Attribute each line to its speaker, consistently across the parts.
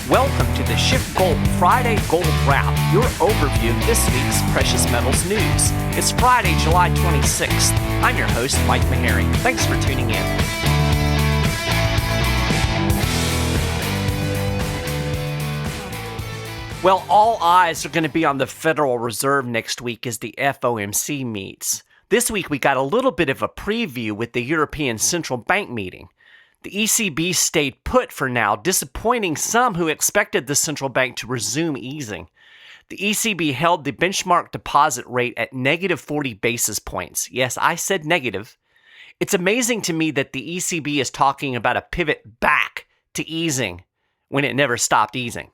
Speaker 1: Welcome to the SchiffGold Friday Gold Wrap, your overview of this week's precious metals news. It's Friday, July 26th. I'm your host, Mike Maharrey. Thanks for tuning in. Well, all eyes are going to be on the Federal Reserve next week as the FOMC meets. This week we got a little bit of a preview with the European Central Bank meeting. The ECB stayed put for now, disappointing some who expected the central bank to resume easing. The ECB held the benchmark deposit rate at negative 40 basis points. Yes, I said negative. It's amazing to me that the ECB is talking about a pivot back to easing when it never stopped easing.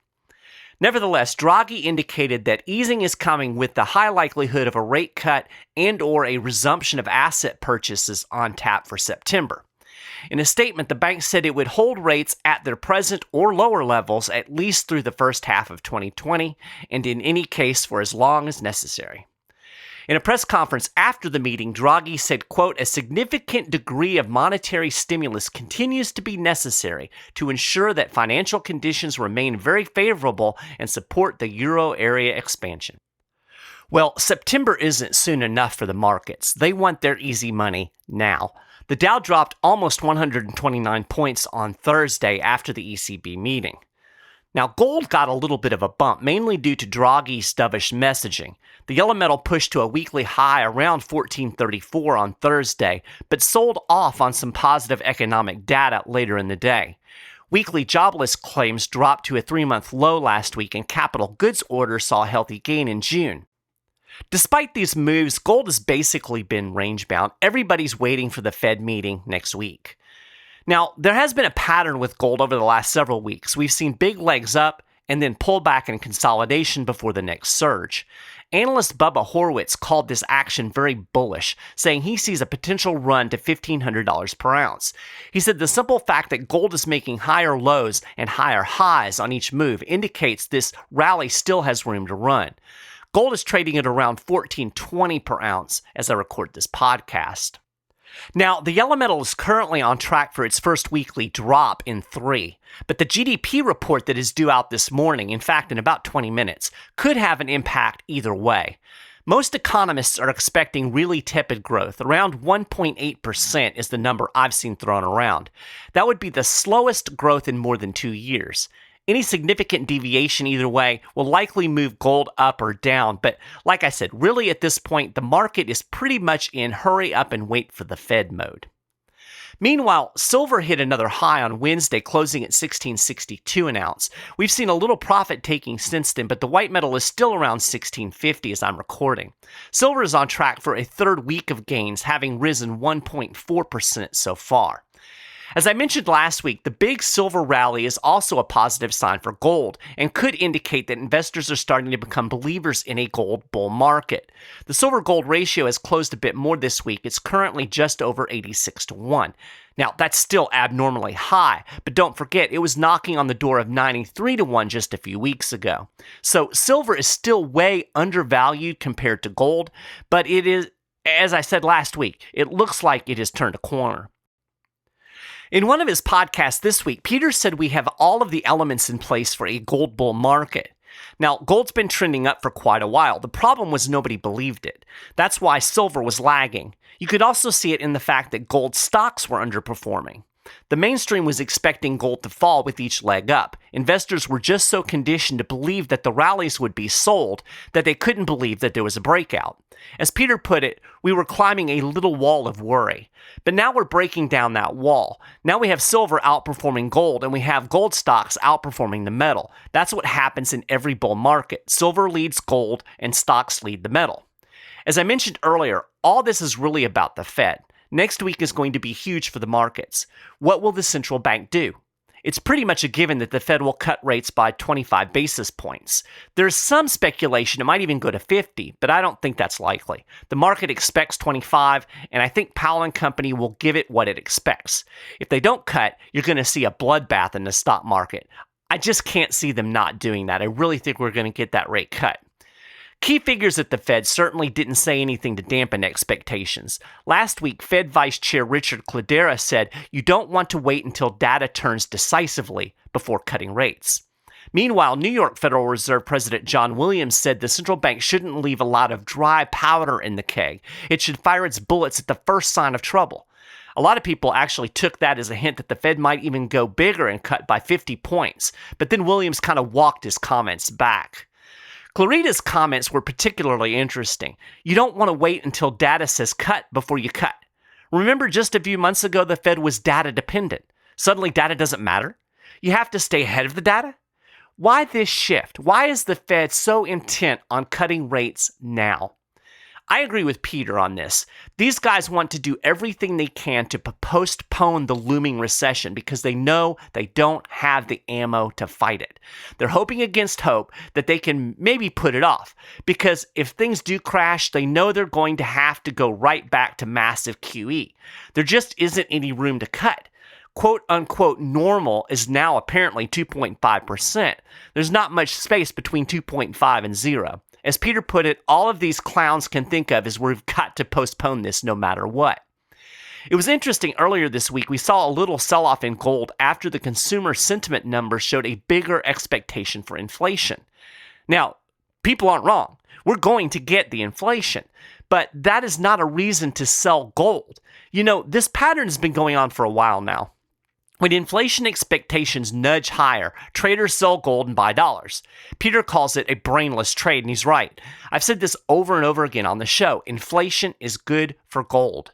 Speaker 1: Nevertheless, Draghi indicated that easing is coming with the high likelihood of a rate cut and/or a resumption of asset purchases on tap for September. In a statement, the bank said it would hold rates at their present or lower levels at least through the first half of 2020, and in any case for as long as necessary. In a press conference after the meeting, Draghi said, quote, "A significant degree of monetary stimulus continues to be necessary to ensure that financial conditions remain very favorable and support the euro area expansion." Well, September isn't soon enough for the markets. They want their easy money now. The Dow dropped almost 129 points on Thursday after the ECB meeting. Now, gold got a little bit of a bump, mainly due to Draghi's dovish messaging. The yellow metal pushed to a weekly high around 1434 on Thursday, but sold off on some positive economic data later in the day. Weekly jobless claims dropped to a 3-month low last week, and capital goods orders saw a healthy gain in June. Despite these moves, gold has basically been range-bound. Everybody's waiting for the Fed meeting next week. Now, there has been a pattern with gold over the last several weeks. We've seen big legs up and then pullback and consolidation before the next surge. Analyst Bubba Horwitz called this action very bullish, saying he sees a potential run to $1,500 per ounce. He said the simple fact that gold is making higher lows and higher highs on each move indicates this rally still has room to run. Gold is trading at around $1,420 per ounce as I record this podcast. Now, the yellow metal is currently on track for its first weekly drop in 3, but the GDP report that is due out this morning, in fact in about 20 minutes, could have an impact either way. Most economists are expecting really tepid growth. Around 1.8% is the number I've seen thrown around. That would be the slowest growth in more than 2 years. Any significant deviation either way will likely move gold up or down, but like I said, really at this point, the market is pretty much in hurry up and wait for the Fed mode. Meanwhile, silver hit another high on Wednesday, closing at $16.62 an ounce. We've seen a little profit taking since then, but the white metal is still around $16.50 as I'm recording. Silver is on track for a third week of gains, having risen 1.4% so far. As I mentioned last week, the big silver rally is also a positive sign for gold and could indicate that investors are starting to become believers in a gold bull market. The silver-gold ratio has closed a bit more this week. It's currently just over 86-1. Now, that's still abnormally high, but don't forget, it was knocking on the door of 93-1 just a few weeks ago. So silver is still way undervalued compared to gold, but it is, as I said last week, it looks like it has turned a corner. In one of his podcasts this week, Peter said we have all of the elements in place for a gold bull market. Now, gold's been trending up for quite a while. The problem was nobody believed it. That's why silver was lagging. You could also see it in the fact that gold stocks were underperforming. The mainstream was expecting gold to fall with each leg up. Investors were just so conditioned to believe that the rallies would be sold that they couldn't believe that there was a breakout. As Peter put it, we were climbing a little wall of worry. But now we're breaking down that wall. Now we have silver outperforming gold, and we have gold stocks outperforming the metal. That's what happens in every bull market. Silver leads gold, and stocks lead the metal. As I mentioned earlier, all this is really about the Fed. Next week is going to be huge for the markets. What will the central bank do? It's pretty much a given that the Fed will cut rates by 25 basis points. There's some speculation it might even go to 50, but I don't think that's likely. The market expects 25, and I think Powell and company will give it what it expects. If they don't cut, you're going to see a bloodbath in the stock market. I just can't see them not doing that. I really think we're going to get that rate cut. Key figures at the Fed certainly didn't say anything to dampen expectations. Last week, Fed Vice Chair Richard Cladera said you don't want to wait until data turns decisively before cutting rates. Meanwhile, New York Federal Reserve President John Williams said the central bank shouldn't leave a lot of dry powder in the keg. It should fire its bullets at the first sign of trouble. A lot of people actually took that as a hint that the Fed might even go bigger and cut by 50 points, but then Williams kind of walked his comments back. Clarita's comments were particularly interesting. You don't want to wait until data says cut before you cut. Remember just a few months ago the Fed was data dependent. Suddenly data doesn't matter? You have to stay ahead of the data? Why this shift? Why is the Fed so intent on cutting rates now? I agree with Peter on this. These guys want to do everything they can to postpone the looming recession because they know they don't have the ammo to fight it. They're hoping against hope that they can maybe put it off because if things do crash, they know they're going to have to go right back to massive QE. There just isn't any room to cut. Quote-unquote normal is now apparently 2.5%. There's not much space between 2.5 and 0. As Peter put it, all of these clowns can think of is we've got to postpone this no matter what. It was interesting earlier this week, we saw a little sell-off in gold after the consumer sentiment numbers showed a bigger expectation for inflation. Now, people aren't wrong. We're going to get the inflation, but that is not a reason to sell gold. You know, this pattern has been going on for a while now. When inflation expectations nudge higher, traders sell gold and buy dollars. Peter calls it a brainless trade, and he's right. I've said this over and over again on the show. Inflation is good for gold.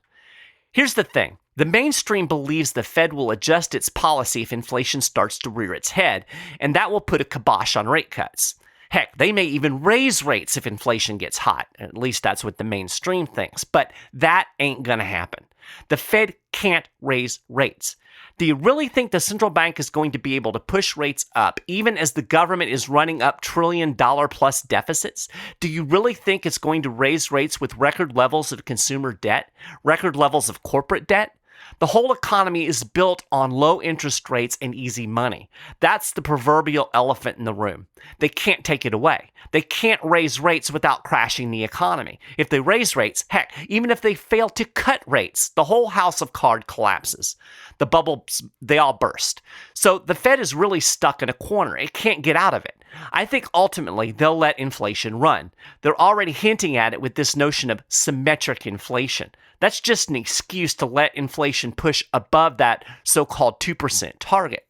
Speaker 1: Here's the thing. The mainstream believes the Fed will adjust its policy if inflation starts to rear its head, and that will put a kibosh on rate cuts. Heck, they may even raise rates if inflation gets hot. At least that's what the mainstream thinks. But that ain't gonna happen. The Fed can't raise rates. Do you really think the central bank is going to be able to push rates up even as the government is running up trillion-dollar-plus deficits? Do you really think it's going to raise rates with record levels of consumer debt, record levels of corporate debt? The whole economy is built on low interest rates and easy money. That's the proverbial elephant in the room. They can't take it away. They can't raise rates without crashing the economy. If they raise rates, heck, even if they fail to cut rates, the whole house of cards collapses. The bubbles, they all burst. So the Fed is really stuck in a corner. It can't get out of it. I think ultimately they'll let inflation run. They're already hinting at it with this notion of symmetric inflation. That's just an excuse to let inflation push above that so-called 2% target.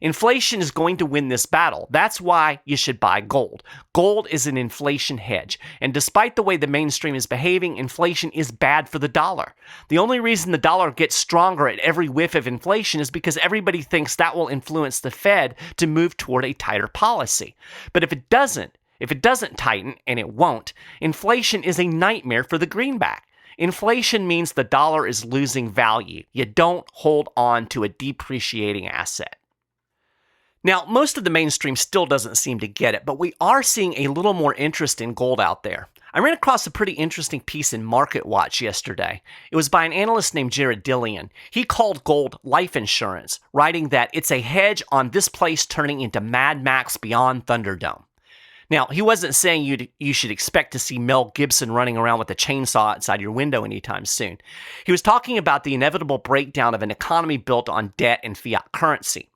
Speaker 1: Inflation is going to win this battle. That's why you should buy gold. Gold is an inflation hedge. And despite the way the mainstream is behaving, inflation is bad for the dollar. The only reason the dollar gets stronger at every whiff of inflation is because everybody thinks that will influence the Fed to move toward a tighter policy. But if it doesn't tighten, and it won't, inflation is a nightmare for the greenback. Inflation means the dollar is losing value. You don't hold on to a depreciating asset. Now, most of the mainstream still doesn't seem to get it, but we are seeing a little more interest in gold out there. I ran across a pretty interesting piece in MarketWatch yesterday. It was by an analyst named Jared Dillian. He called gold life insurance, writing that it's a hedge on this place turning into Mad Max Beyond Thunderdome. Now, he wasn't saying you should expect to see Mel Gibson running around with a chainsaw outside your window anytime soon. He was talking about the inevitable breakdown of an economy built on debt and fiat currency.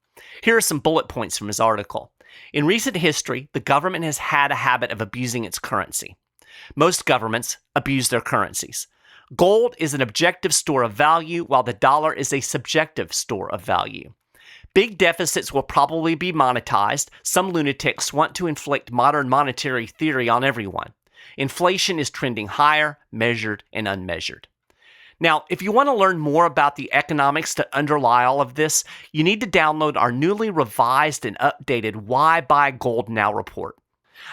Speaker 1: Here are some bullet points from his article. In recent history, the government has had a habit of abusing its currency. Most governments abuse their currencies. Gold is an objective store of value, while the dollar is a subjective store of value. Big deficits will probably be monetized. Some lunatics want to inflict modern monetary theory on everyone. Inflation is trending higher, measured and unmeasured. Now, if you want to learn more about the economics that underlie all of this, you need to download our newly revised and updated Why Buy Gold Now report.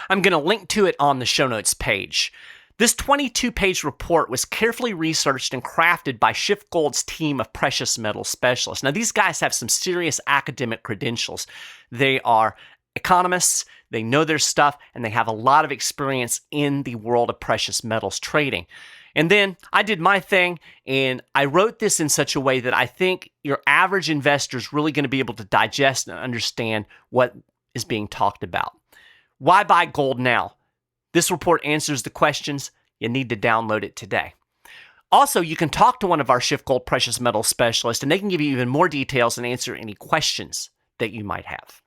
Speaker 1: I'm going to link to it on the show notes page. This 22-page report was carefully researched and crafted by SchiffGold's team of precious metal specialists. Now, these guys have some serious academic credentials. They are economists, they know their stuff, and they have a lot of experience in the world of precious metals trading. And then I did my thing, and I wrote this in such a way that I think your average investor is really going to be able to digest and understand what is being talked about. Why buy gold now? This report answers the questions. You need to download it today. Also, you can talk to one of our SchiffGold precious metal specialists, and they can give you even more details and answer any questions that you might have.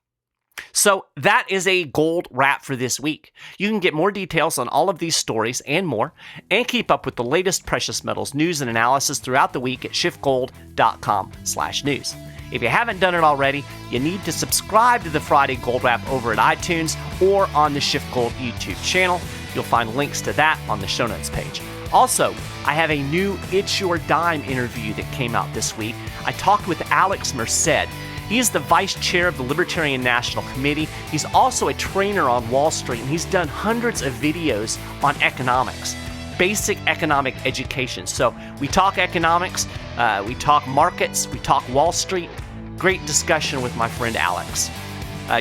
Speaker 1: So that is a gold wrap for this week. You can get more details on all of these stories and more, and keep up with the latest precious metals news and analysis throughout the week at SchiffGold.com/news. If you haven't done it already, you need to subscribe to the Friday Gold Wrap over at iTunes or on the SchiffGold YouTube channel. You'll find links to that on the show notes page. Also, I have a new It's Your Dime interview that came out this week. I talked with Alex Merced. He is the vice chair of the Libertarian National Committee. He's also a trainer on Wall Street, and he's done hundreds of videos on economics, basic economic education. So we talk economics, we talk markets, we talk Wall Street. Great discussion with my friend Alex.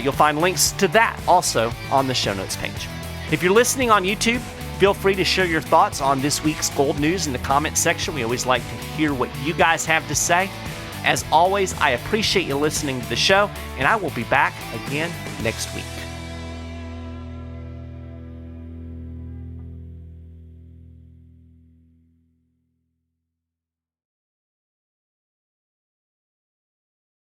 Speaker 1: You'll find links to that also on the show notes page. If you're listening on YouTube, feel free to share your thoughts on this week's gold news in the comments section. We always like to hear what you guys have to say. As always, I appreciate you listening to the show, and I will be back again next week.